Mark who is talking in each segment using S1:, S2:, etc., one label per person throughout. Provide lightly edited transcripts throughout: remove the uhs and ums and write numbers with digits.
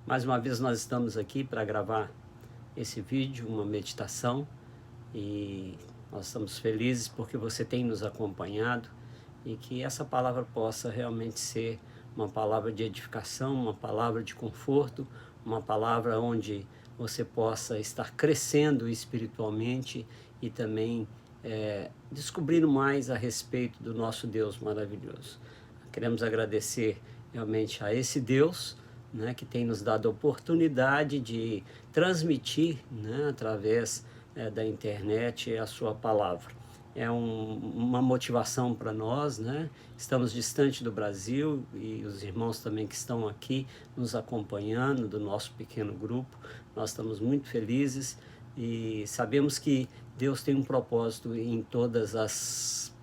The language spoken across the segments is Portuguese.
S1: Mais uma vez nós estamos aqui para gravar esse vídeo, uma meditação, e nós estamos felizes porque você tem nos acompanhado e que essa palavra possa realmente ser uma palavra de edificação, uma palavra de conforto, uma palavra onde você possa estar crescendo espiritualmente e também descobrindo mais a respeito do nosso Deus maravilhoso. Queremos agradecer realmente a esse Deus, né, que tem nos dado a oportunidade de transmitir, né, através da internet a sua palavra. É uma motivação para nós, né? Estamos distante do Brasil e os irmãos também que estão aqui nos acompanhando do nosso pequeno grupo. Nós estamos muito felizes e sabemos que Deus tem um propósito em todas as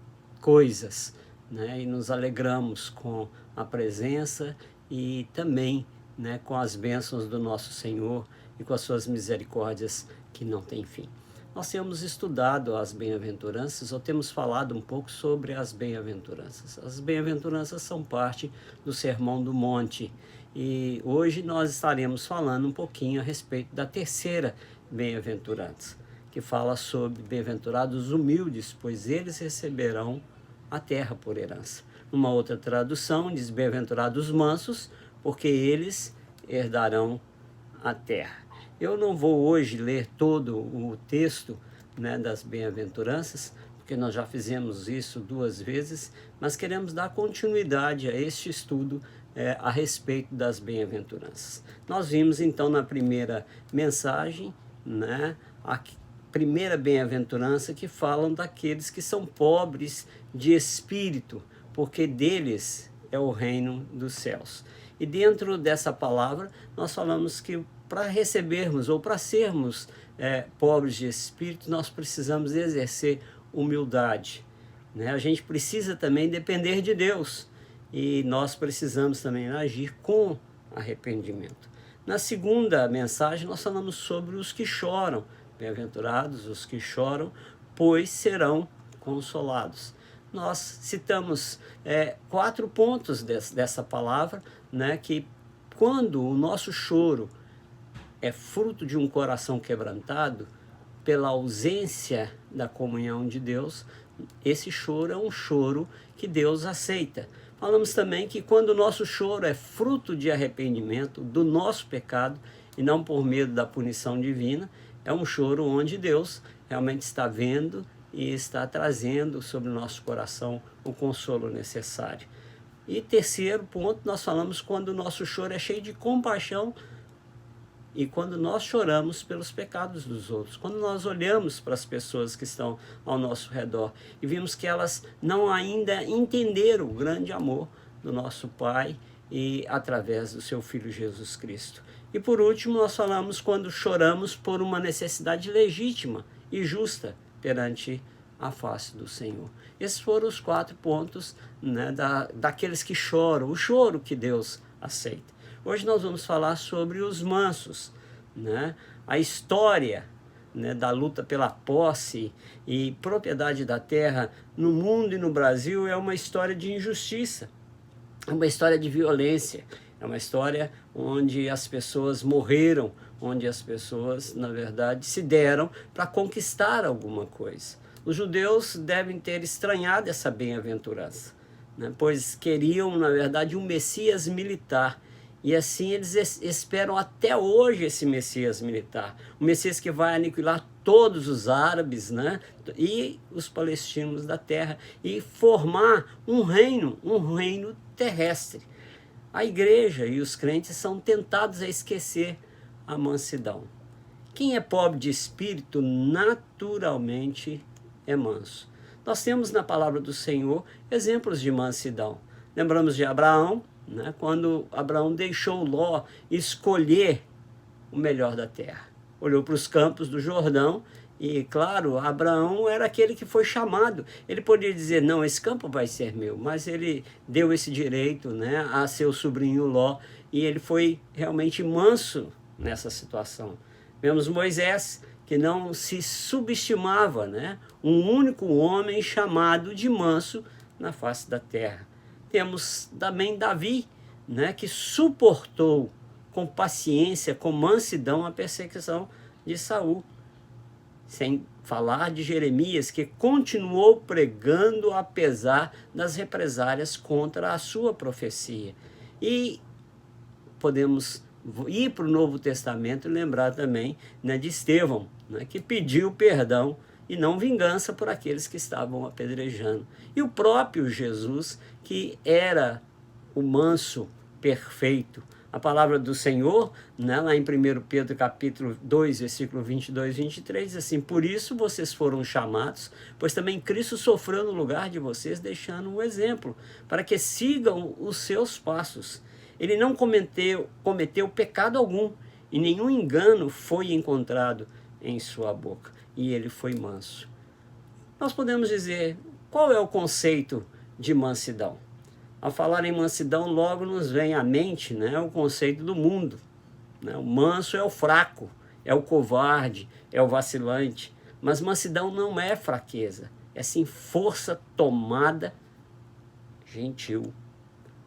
S1: coisas, né? E nos alegramos com a presença e também, né, com as bênçãos do nosso Senhor e com as suas misericórdias que não têm fim. Nós temos estudado as bem-aventuranças, ou temos falado um pouco sobre as bem-aventuranças. As bem-aventuranças são parte do Sermão do Monte. E hoje nós estaremos falando um pouquinho a respeito da terceira bem-aventurança, que fala sobre bem-aventurados humildes, pois eles receberão a terra por herança. Uma outra tradução diz bem-aventurados mansos, porque eles herdarão a terra. Eu não vou hoje ler todo o texto, né, das bem-aventuranças, porque nós já fizemos isso 2 vezes, mas queremos dar continuidade a este estudo a respeito das bem-aventuranças. Nós vimos então na primeira mensagem, né, a primeira bem-aventurança que falam daqueles que são pobres de espírito, porque deles é o reino dos céus. E dentro dessa palavra nós falamos que para recebermos ou para sermos pobres de espírito, nós precisamos exercer humildade, né? A gente precisa também depender de Deus e nós precisamos também agir com arrependimento. Na segunda mensagem nós falamos sobre os que choram. Bem-aventurados os que choram, pois serão consolados. Nós citamos 4 pontos dessa palavra, né, que quando o nosso choro é fruto de um coração quebrantado, pela ausência da comunhão de Deus, esse choro é um choro que Deus aceita. Falamos também que quando o nosso choro é fruto de arrependimento do nosso pecado e não por medo da punição divina, é um choro onde Deus realmente está vendo e está trazendo sobre o nosso coração o consolo necessário. E terceiro ponto, nós falamos quando o nosso choro é cheio de compaixão e quando nós choramos pelos pecados dos outros, quando nós olhamos para as pessoas que estão ao nosso redor e vimos que elas não ainda entenderam o grande amor do nosso Pai e através do seu Filho Jesus Cristo. E por último, nós falamos quando choramos por uma necessidade legítima e justa perante a face do Senhor. Esses foram os 4 pontos, né, daqueles que choram, o choro que Deus aceita. Hoje nós vamos falar sobre os mansos, né? A história, né, da luta pela posse e propriedade da terra no mundo e no Brasil é uma história de injustiça, é uma história de violência, é uma história onde as pessoas morreram, onde as pessoas, na verdade, se deram para conquistar alguma coisa. Os judeus devem ter estranhado essa bem-aventurança, né, pois queriam, na verdade, um Messias militar. E assim eles esperam até hoje esse Messias militar, o Messias que vai aniquilar todos os árabes, né, e os palestinos da terra e formar um reino terrestre. A igreja e os crentes são tentados a esquecer a mansidão. Quem é pobre de espírito naturalmente é manso. Nós temos na palavra do Senhor exemplos de mansidão. Lembramos de Abraão, né, quando Abraão deixou Ló escolher o melhor da terra. Olhou para os campos do Jordão e, claro, Abraão era aquele que foi chamado. Ele poderia dizer, não, esse campo vai ser meu, mas ele deu esse direito, né, a seu sobrinho Ló e ele foi realmente manso nessa situação. Vemos Moisés, que não se subestimava, né, um único homem chamado de manso na face da terra. Temos também Davi, né, que suportou com paciência, com mansidão a perseguição de Saul. Sem falar de Jeremias, que continuou pregando apesar das represálias contra a sua profecia. E podemos ir para o Novo Testamento e lembrar também, né, de Estevão, né, que pediu perdão e não vingança por aqueles que estavam apedrejando. E o próprio Jesus, que era o manso perfeito. A palavra do Senhor, né, lá em 1 Pedro capítulo 2, versículo 22 e 23, diz assim: por isso vocês foram chamados, pois também Cristo sofreu no lugar de vocês, deixando um exemplo, para que sigam os seus passos. Ele não cometeu pecado algum, e nenhum engano foi encontrado em sua boca, e ele foi manso. Nós podemos dizer, qual é o conceito de mansidão? Ao falar em mansidão, logo nos vem à mente, né, o conceito do mundo. Né? O manso é o fraco, é o covarde, é o vacilante. Mas mansidão não é fraqueza, é sim força tomada, gentil.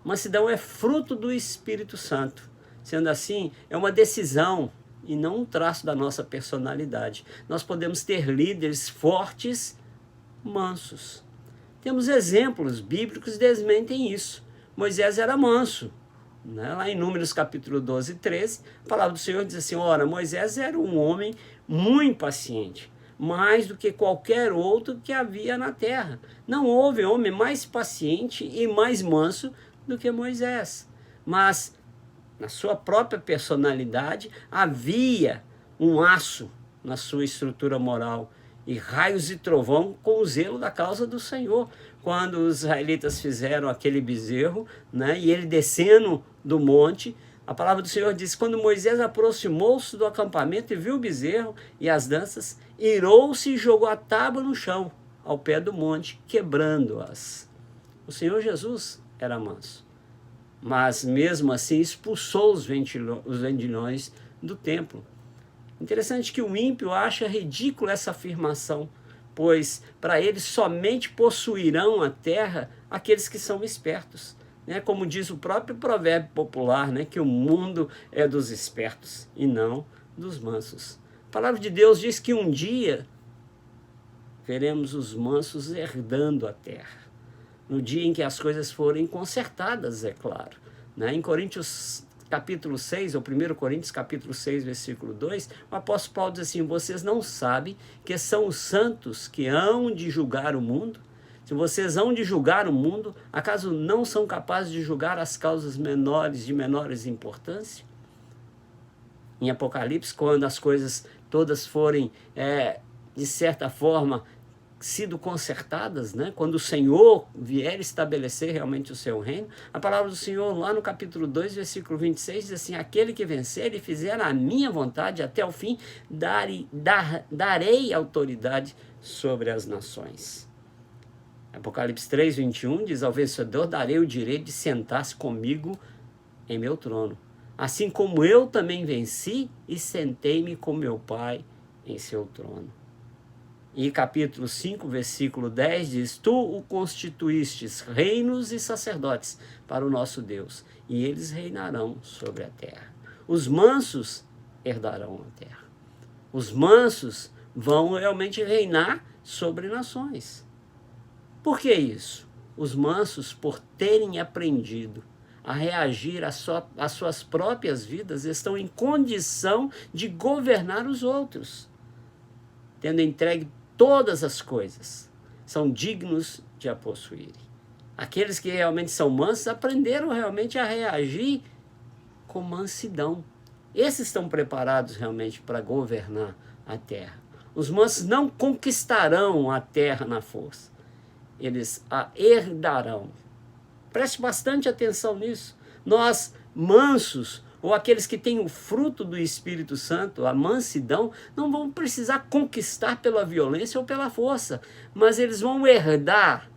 S1: Mansidão é fruto do Espírito Santo. Sendo assim, é uma decisão e não um traço da nossa personalidade. Nós podemos ter líderes fortes, mansos. Temos exemplos bíblicos que desmentem isso. Moisés era manso. Né? Lá em Números capítulo 12 e 13, a palavra do Senhor diz assim: ora, Moisés era um homem muito paciente, mais do que qualquer outro que havia na terra. Não houve homem mais paciente e mais manso do que Moisés. Mas, na sua própria personalidade, havia um aço na sua estrutura moral, e raios e trovão com o zelo da causa do Senhor. Quando os israelitas fizeram aquele bezerro, né, e ele descendo do monte, a palavra do Senhor diz: quando Moisés aproximou-se do acampamento e viu o bezerro e as danças, irou-se e jogou a tábua no chão, ao pé do monte, quebrando-as. O Senhor Jesus era manso, mas mesmo assim expulsou os vendilhões do templo. Interessante que o ímpio acha ridícula essa afirmação, pois para eles somente possuirão a terra aqueles que são espertos. Né? Como diz o próprio provérbio popular, né? Que o mundo é dos espertos e não dos mansos. A palavra de Deus diz que um dia veremos os mansos herdando a terra, no dia em que as coisas forem consertadas, é claro. Né? Em Coríntios capítulo 6, ou 1 Coríntios capítulo 6, versículo 2, o apóstolo Paulo diz assim: vocês não sabem que são os santos que hão de julgar o mundo? Se vocês hão de julgar o mundo, acaso não são capazes de julgar as causas menores de menores importância? Em Apocalipse, quando as coisas todas forem, de certa forma, sido consertadas, né? Quando o Senhor vier estabelecer realmente o seu reino, a palavra do Senhor lá no capítulo 2, versículo 26, diz assim: aquele que vencer e fizer a minha vontade até o fim, darei autoridade sobre as nações. Apocalipse 3, 21 diz: ao vencedor darei o direito de sentar-se comigo em meu trono, assim como eu também venci e sentei-me com meu Pai em seu trono. E capítulo 5, versículo 10 diz: tu o constituístes reinos e sacerdotes para o nosso Deus, e eles reinarão sobre a terra. Os mansos herdarão a terra. Os mansos vão realmente reinar sobre nações. Por que isso? Os mansos, por terem aprendido a reagir às suas próprias vidas, estão em condição de governar os outros, tendo entregue todas as coisas, são dignos de a possuírem. Aqueles que realmente são mansos aprenderam realmente a reagir com mansidão. Esses estão preparados realmente para governar a terra. Os mansos não conquistarão a terra na força, eles a herdarão. Preste bastante atenção nisso. Nós, mansos, ou aqueles que têm o fruto do Espírito Santo, a mansidão, não vão precisar conquistar pela violência ou pela força, mas eles vão herdar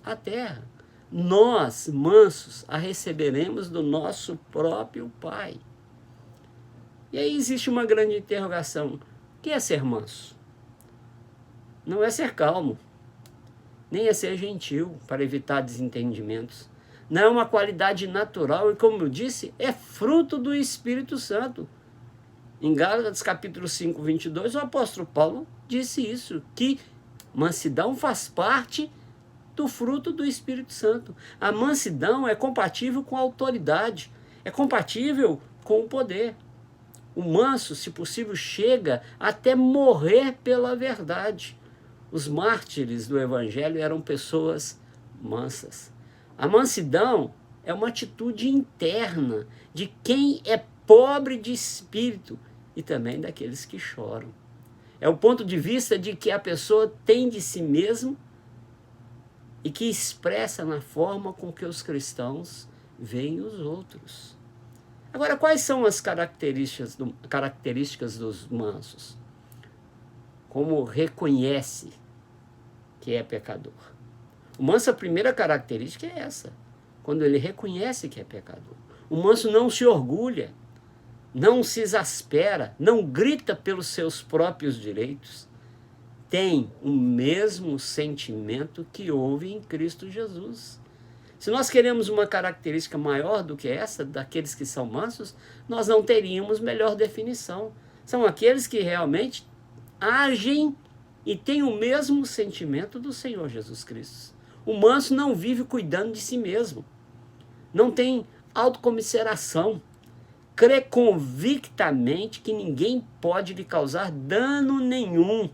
S1: a terra. Nós, mansos, a receberemos do nosso próprio Pai. E aí existe uma grande interrogação: o que é ser manso? Não é ser calmo, nem é ser gentil para evitar desentendimentos. não é uma qualidade natural e, como eu disse, é fruto do Espírito Santo. Em Gálatas capítulo 5, 22, o apóstolo Paulo disse isso, que mansidão faz parte do fruto do Espírito Santo. A mansidão é compatível com a autoridade, é compatível com o poder. O manso, se possível, chega até morrer pela verdade. Os mártires do Evangelho eram pessoas mansas. A mansidão é uma atitude interna de quem é pobre de espírito e também daqueles que choram. É o ponto de vista de que a pessoa tem de si mesmo e que expressa na forma com que os cristãos veem os outros. Agora, quais são as características dos mansos? Como reconhece que é pecador. O manso, a primeira característica é essa, quando ele reconhece que é pecador. O manso não se orgulha, não se exaspera, não grita pelos seus próprios direitos. Tem o mesmo sentimento que houve em Cristo Jesus. Se nós queremos uma característica maior do que essa, daqueles que são mansos, nós não teríamos melhor definição. São aqueles que realmente agem e têm o mesmo sentimento do Senhor Jesus Cristo. O manso não vive cuidando de si mesmo, não tem autocomiseração, crê convictamente que ninguém pode lhe causar dano nenhum.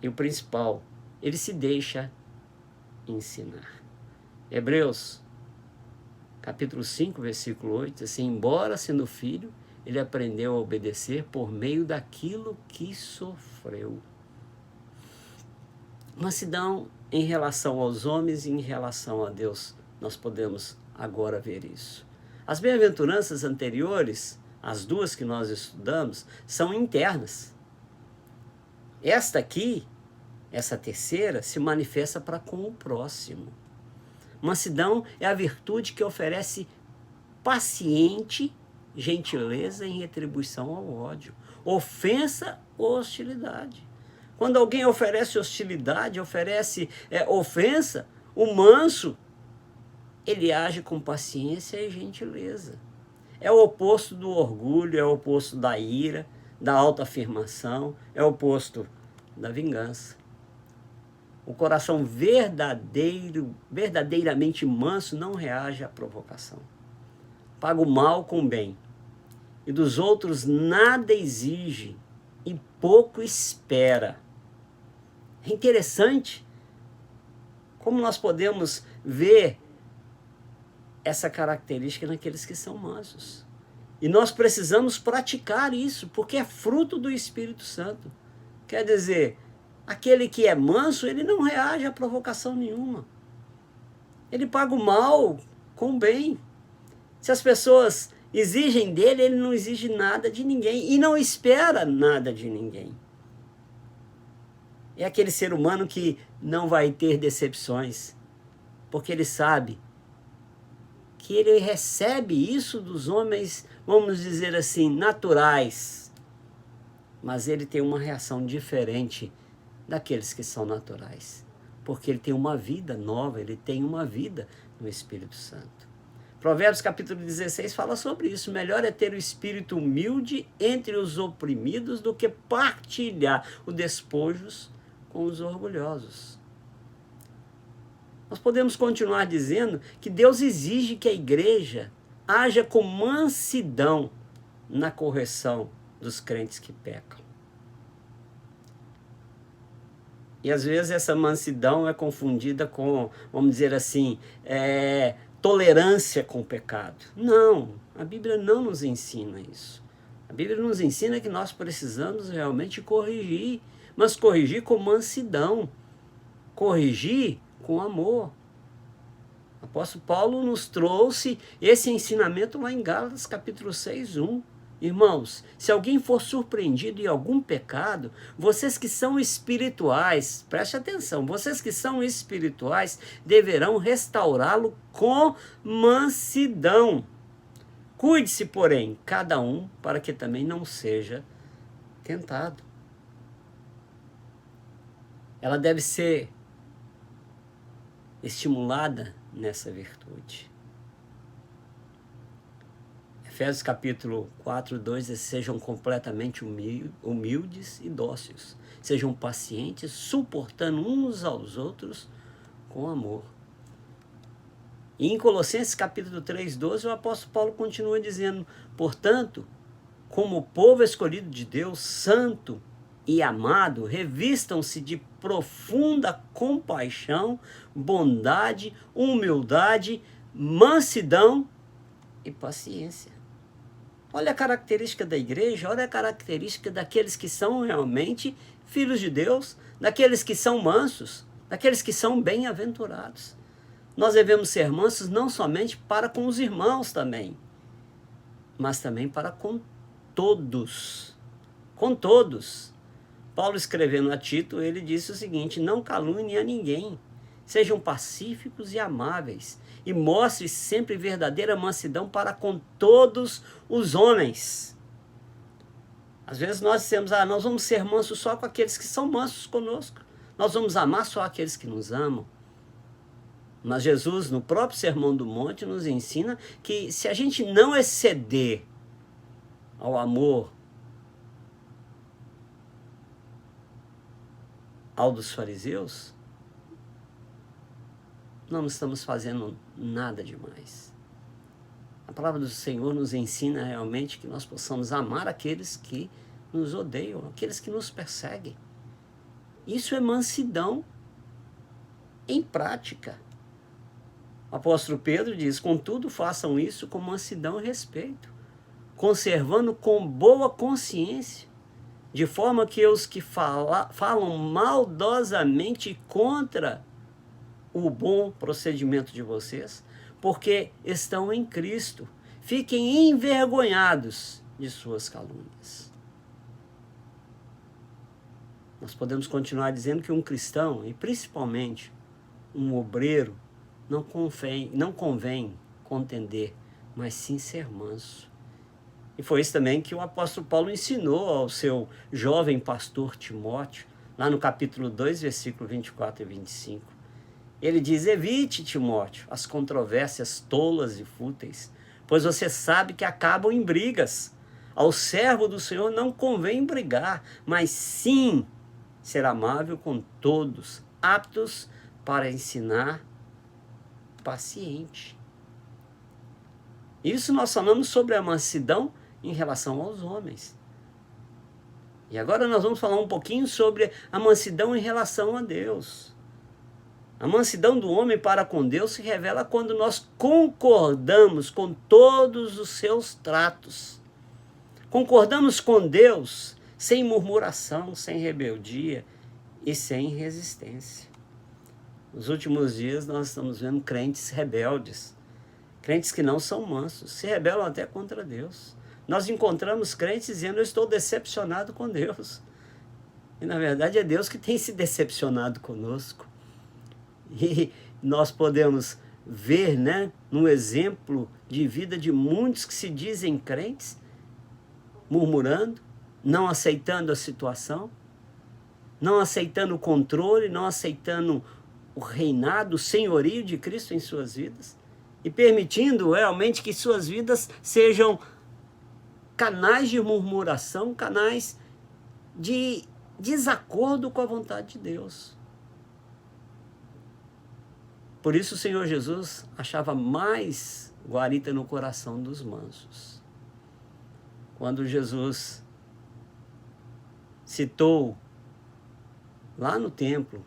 S1: E o principal, ele se deixa ensinar. Hebreus, capítulo 5, versículo 8, diz assim: embora sendo filho, ele aprendeu a obedecer por meio daquilo que sofreu. Mansidão em relação aos homens e em relação a Deus, nós podemos agora ver isso. As bem-aventuranças anteriores, as duas que nós estudamos, são internas. Esta aqui, essa terceira, se manifesta para com o próximo. Mansidão é a virtude que oferece paciente gentileza em retribuição ao ódio, ofensa ou hostilidade. Quando alguém oferece hostilidade, oferece ofensa, o manso, ele age com paciência e gentileza. É o oposto do orgulho, é o oposto da ira, da autoafirmação, é o oposto da vingança. O coração verdadeiramente manso não reage à provocação. Paga o mal com o bem. E dos outros nada exige e pouco espera. É interessante como nós podemos ver essa característica naqueles que são mansos. E nós precisamos praticar isso, porque é fruto do Espírito Santo. Quer dizer, aquele que é manso, ele não reage a provocação nenhuma. Ele paga o mal com o bem. Se as pessoas exigem dele, ele não exige nada de ninguém e não espera nada de ninguém. É aquele ser humano que não vai ter decepções, porque ele sabe que ele recebe isso dos homens, vamos dizer assim, naturais, mas ele tem uma reação diferente daqueles que são naturais, porque ele tem uma vida nova, ele tem uma vida no Espírito Santo. Provérbios capítulo 16 fala sobre isso. Melhor é ter o espírito humilde entre os oprimidos do que partilhar os despojos com os orgulhosos. Nós podemos continuar dizendo que Deus exige que a igreja haja com mansidão na correção dos crentes que pecam. E às vezes essa mansidão é confundida com, vamos dizer assim, tolerância com o pecado. Não, a Bíblia não nos ensina isso. A Bíblia nos ensina que nós precisamos realmente corrigir, mas corrigir com mansidão, corrigir com amor. O apóstolo Paulo nos trouxe esse ensinamento lá em Gálatas capítulo 6:1. Irmãos, se alguém for surpreendido em algum pecado, vocês que são espirituais, preste atenção, vocês que são espirituais deverão restaurá-lo com mansidão. Cuide-se, porém, cada um, para que também não seja tentado. Ela deve ser estimulada nessa virtude. Efésios capítulo 4, 2 diz: sejam completamente humildes e dóceis, sejam pacientes, suportando uns aos outros com amor. E em Colossenses capítulo 3, 12, o apóstolo Paulo continua dizendo: portanto, como povo escolhido de Deus, santo e amado, revistam-se de profunda compaixão, bondade, humildade, mansidão e paciência. Olha a característica da igreja, olha a característica daqueles que são realmente filhos de Deus, daqueles que são mansos, daqueles que são bem-aventurados. Nós devemos ser mansos não somente para com os irmãos também, mas também para com todos. Com todos. Paulo, escrevendo a Tito, ele disse o seguinte: não caluniem a ninguém, sejam pacíficos e amáveis, e mostre sempre verdadeira mansidão para com todos os homens. Às vezes nós dizemos: nós vamos ser mansos só com aqueles que são mansos conosco, nós vamos amar só aqueles que nos amam. Mas Jesus, no próprio Sermão do Monte, nos ensina que se a gente não exceder ao amor ao dos fariseus, não estamos fazendo nada demais. A palavra do Senhor nos ensina realmente que nós possamos amar aqueles que nos odeiam, aqueles que nos perseguem. Isso é mansidão em prática. O apóstolo Pedro diz: contudo, façam isso com mansidão e respeito, conservando com boa consciência, de forma que os que falam maldosamente contra o bom procedimento de vocês, porque estão em Cristo, fiquem envergonhados de suas calúnias. Nós podemos continuar dizendo que um cristão, e principalmente um obreiro, não convém contender, mas sim ser manso. E foi isso também que o apóstolo Paulo ensinou ao seu jovem pastor Timóteo, lá no capítulo 2, versículo 24 e 25. Ele diz: evite, Timóteo, as controvérsias tolas e fúteis, pois você sabe que acabam em brigas. Ao servo do Senhor não convém brigar, mas sim ser amável com todos, aptos para ensinar, paciente. Isso nós falamos sobre a mansidão em relação aos homens. E agora nós vamos falar um pouquinho sobre a mansidão em relação a Deus. A mansidão do homem para com Deus se revela quando nós concordamos com todos os seus tratos. Concordamos com Deus sem murmuração, sem rebeldia e sem resistência. Nos últimos dias nós estamos vendo crentes rebeldes, crentes que não são mansos, se rebelam até contra Deus. Nós encontramos crentes dizendo: eu estou decepcionado com Deus. E na verdade é Deus que tem se decepcionado conosco. E nós podemos ver, no exemplo de vida de muitos que se dizem crentes, murmurando, não aceitando a situação, não aceitando o controle, não aceitando o reinado, o senhorio de Cristo em suas vidas, e permitindo realmente que suas vidas sejam canais de murmuração, canais de desacordo com a vontade de Deus. Por isso o Senhor Jesus achava mais guarita no coração dos mansos. Quando Jesus citou lá no templo,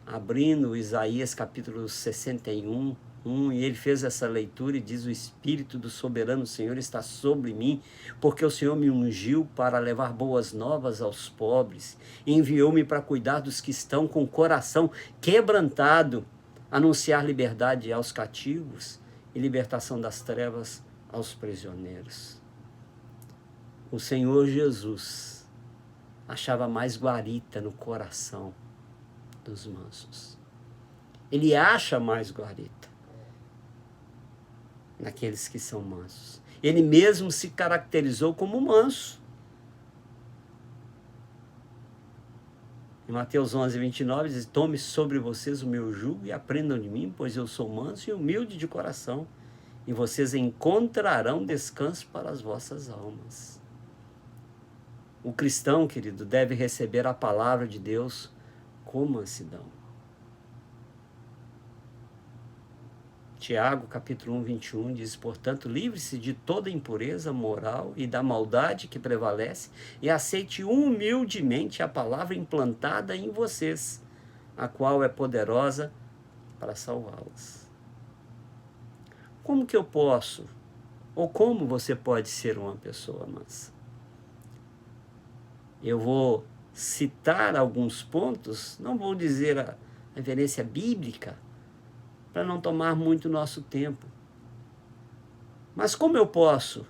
S1: abrindo Isaías capítulo 61, e ele fez essa leitura e diz: o Espírito do soberano Senhor está sobre mim, porque o Senhor me ungiu para levar boas novas aos pobres, e enviou-me para cuidar dos que estão com o coração quebrantado, anunciar liberdade aos cativos e libertação das trevas aos prisioneiros. O Senhor Jesus achava mais guarita no coração dos mansos. Ele acha mais guarita naqueles que são mansos. Ele mesmo se caracterizou como manso. Em Mateus 11, 29, diz: tome sobre vocês o meu jugo e aprendam de mim, pois eu sou manso e humilde de coração, e vocês encontrarão descanso para as vossas almas. O cristão, querido, deve receber a palavra de Deus com mansidão. Tiago, capítulo 1, 21, diz: portanto, livre-se de toda impureza moral e da maldade que prevalece, e aceite humildemente a palavra implantada em vocês, a qual é poderosa para salvá-las. Como que eu posso, ou como você pode ser uma pessoa mansa? Eu vou citar alguns pontos, não vou dizer a referência bíblica, para não tomar muito nosso tempo. Mas como eu posso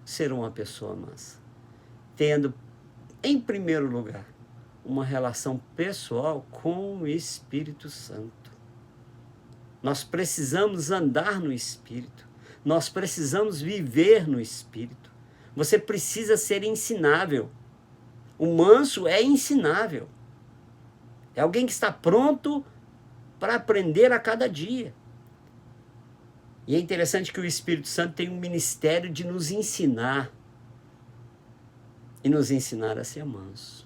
S1: ser uma pessoa mansa? Tendo, em primeiro lugar, uma relação pessoal com o Espírito Santo. Nós precisamos andar no Espírito. Nós precisamos viver no Espírito. Você precisa ser ensinável. O manso é ensinável. É alguém que está pronto para aprender a cada dia. E é interessante que o Espírito Santo tem um ministério de nos ensinar. E nos ensinar a ser manso.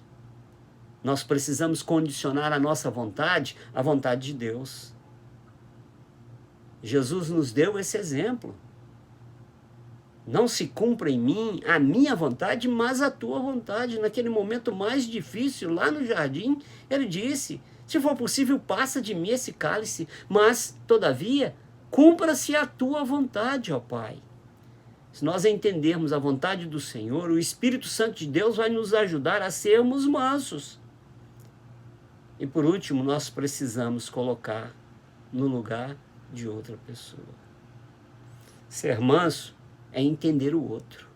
S1: Nós precisamos condicionar a nossa vontade à vontade de Deus. Jesus nos deu esse exemplo. Não se cumpra em mim a minha vontade, mas a tua vontade. Naquele momento mais difícil, lá no jardim, ele disse: se for possível, passa de mim esse cálice, mas, todavia, cumpra-se a tua vontade, ó Pai. Se nós entendermos a vontade do Senhor, o Espírito Santo de Deus vai nos ajudar a sermos mansos. E por último, nós precisamos colocar no lugar de outra pessoa. Ser manso é entender o outro.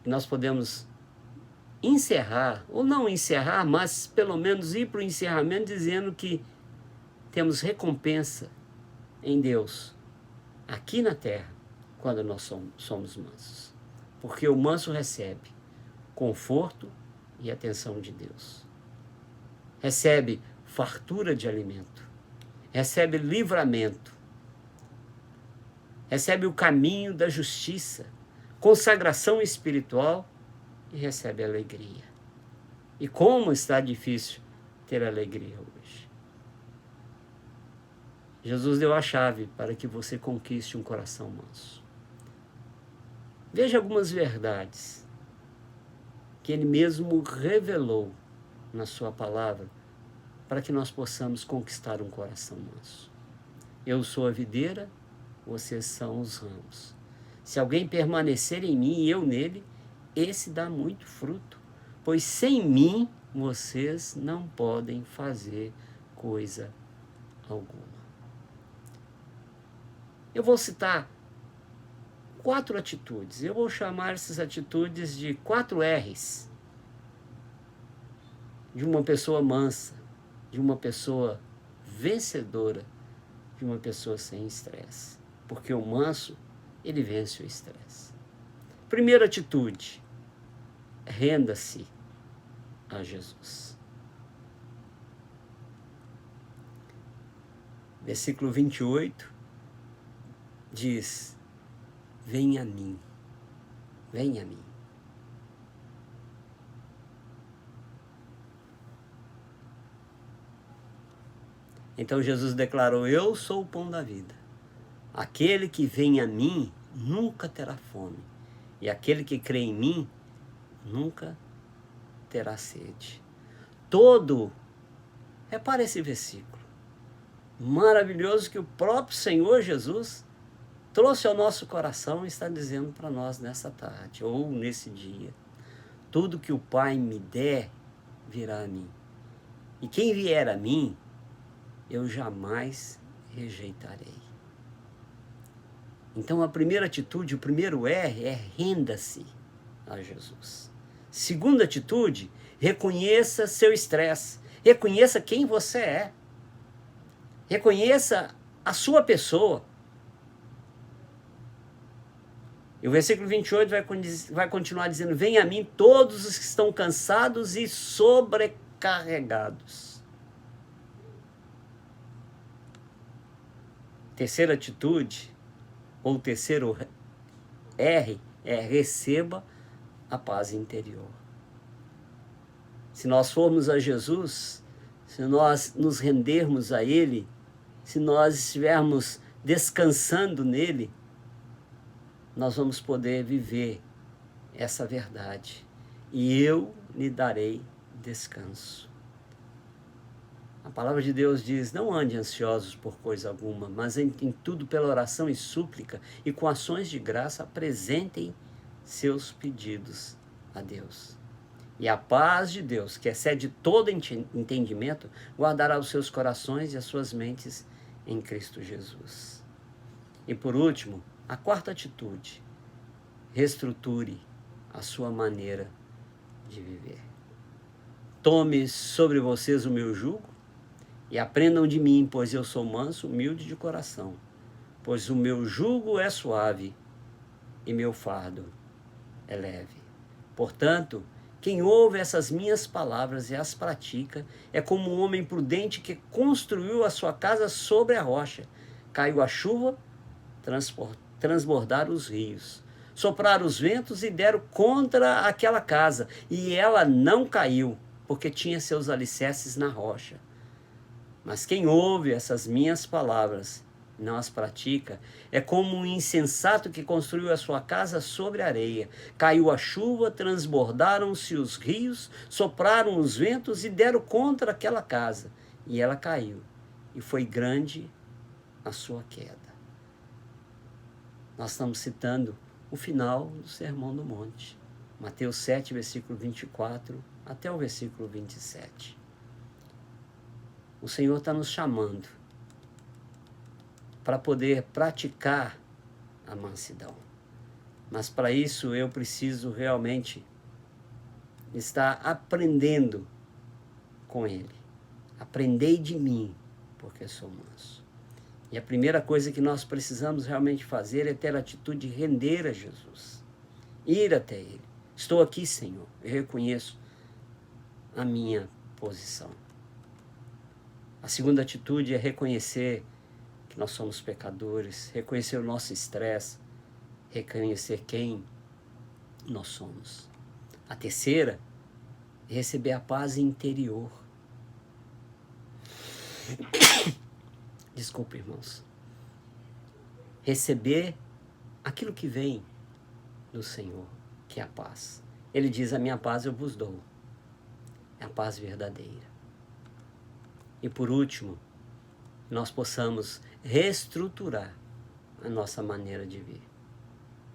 S1: E nós podemos encerrar, ou não encerrar, mas pelo menos ir para o encerramento dizendo que temos recompensa em Deus, aqui na terra, quando nós somos mansos. Porque o manso recebe conforto e atenção de Deus. Recebe fartura de alimento. Recebe livramento. Recebe o caminho da justiça, consagração espiritual e recebe alegria. E como está difícil ter alegria hoje. Jesus deu a chave para que você conquiste um coração manso. Veja algumas verdades que Ele mesmo revelou na sua palavra para que nós possamos conquistar um coração manso. Eu sou a videira, vocês são os ramos. Se alguém permanecer em mim e eu nele, esse dá muito fruto, pois sem mim vocês não podem fazer coisa alguma. Eu vou citar 4 atitudes. Eu vou chamar essas atitudes de 4 R's. De uma pessoa mansa, de uma pessoa vencedora, de uma pessoa sem estresse. Porque o manso, ele vence o estresse. Primeira atitude, renda-se a Jesus. Versículo 28 diz: venha a mim, venha a mim. Então Jesus declarou: eu sou o pão da vida. Aquele que vem a mim nunca terá fome, e aquele que crê em mim nunca terá sede. Repare esse versículo maravilhoso que o próprio Senhor Jesus trouxe ao nosso coração e está dizendo para nós nessa tarde, ou nesse dia: tudo que o Pai me der, virá a mim. E quem vier a mim, eu jamais rejeitarei. Então a primeira atitude, o primeiro R é renda-se a Jesus. Segunda atitude, reconheça seu estresse. Reconheça quem você é. Reconheça a sua pessoa. E o versículo 28 vai continuar dizendo: venham a mim todos os que estão cansados e sobrecarregados. Terceira atitude, ou terceiro R, é receba a paz interior. Se nós formos a Jesus, se nós nos rendermos a Ele, se nós estivermos descansando nele, nós vamos poder viver essa verdade. E eu lhe darei descanso. A palavra de Deus diz: não ande ansiosos por coisa alguma, mas em tudo pela oração e súplica e com ações de graça apresentem seus pedidos a Deus. E a paz de Deus, que excede todo entendimento, guardará os seus corações e as suas mentes em Cristo Jesus. E por último, a quarta atitude: reestruture a sua maneira de viver. Tome sobre vocês o meu jugo e aprendam de mim, pois eu sou manso, humilde de coração. Pois o meu jugo é suave e meu fardo é leve. Portanto, quem ouve essas minhas palavras e as pratica é como um homem prudente que construiu a sua casa sobre a rocha. Caiu a chuva, transbordaram os rios, sopraram os ventos e deram contra aquela casa, e ela não caiu, porque tinha seus alicerces na rocha. Mas quem ouve essas minhas palavras e não as pratica, é como um insensato que construiu a sua casa sobre a areia. Caiu a chuva, transbordaram-se os rios, sopraram os ventos e deram contra aquela casa, e ela caiu, e foi grande a sua queda. Nós estamos citando o final do Sermão do Monte, Mateus 7, versículo 24 até o versículo 27. O Senhor está nos chamando para poder praticar a mansidão. Mas para isso eu preciso realmente estar aprendendo com Ele. Aprendei de mim, porque sou manso. E a primeira coisa que nós precisamos realmente fazer é ter a atitude de render a Jesus. Ir até Ele. Estou aqui, Senhor. Eu reconheço a minha posição. A segunda atitude é reconhecer que nós somos pecadores, reconhecer o nosso estresse, reconhecer quem nós somos. A terceira é receber a paz interior. Desculpa, irmãos. Receber aquilo que vem do Senhor, que é a paz. Ele diz: a minha paz eu vos dou. É a paz verdadeira. E por último, nós possamos reestruturar a nossa maneira de viver,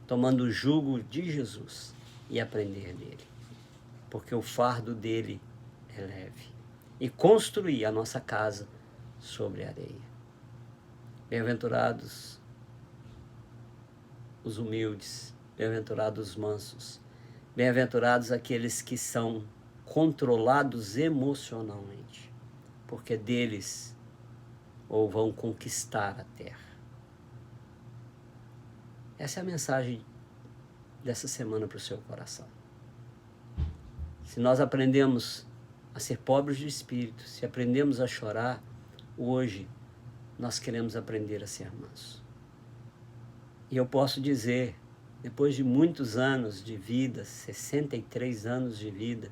S1: tomando o jugo de Jesus e aprender dele, porque o fardo dele é leve, e construir a nossa casa sobre a areia. Bem-aventurados os humildes, bem-aventurados os mansos, bem-aventurados aqueles que são controlados emocionalmente, porque deles ou vão conquistar a terra. Essa é a mensagem dessa semana para o seu coração. Se nós aprendemos a ser pobres de espírito, se aprendemos a chorar, hoje nós queremos aprender a ser mansos. E eu posso dizer, depois de muitos anos de vida, 63 anos de vida,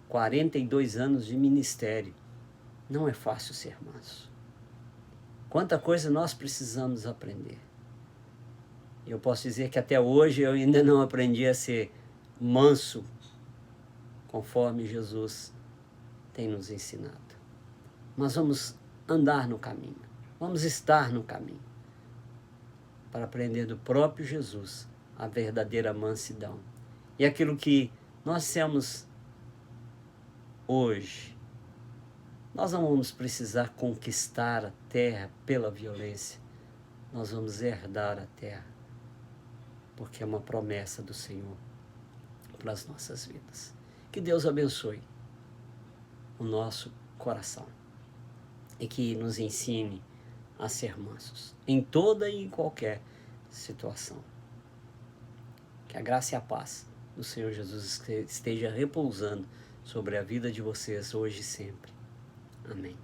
S1: 42 anos de ministério, não é fácil ser manso. Quanta coisa nós precisamos aprender. Eu posso dizer que até hoje eu ainda não aprendi a ser manso, conforme Jesus tem nos ensinado. Mas vamos andar no caminho, vamos estar no caminho, para aprender do próprio Jesus a verdadeira mansidão. E aquilo que nós temos hoje, nós não vamos precisar conquistar a terra pela violência, nós vamos herdar a terra, porque é uma promessa do Senhor para as nossas vidas. Que Deus abençoe o nosso coração e que nos ensine a ser mansos em toda e em qualquer situação. Que a graça e a paz do Senhor Jesus esteja repousando sobre a vida de vocês hoje e sempre. Amém.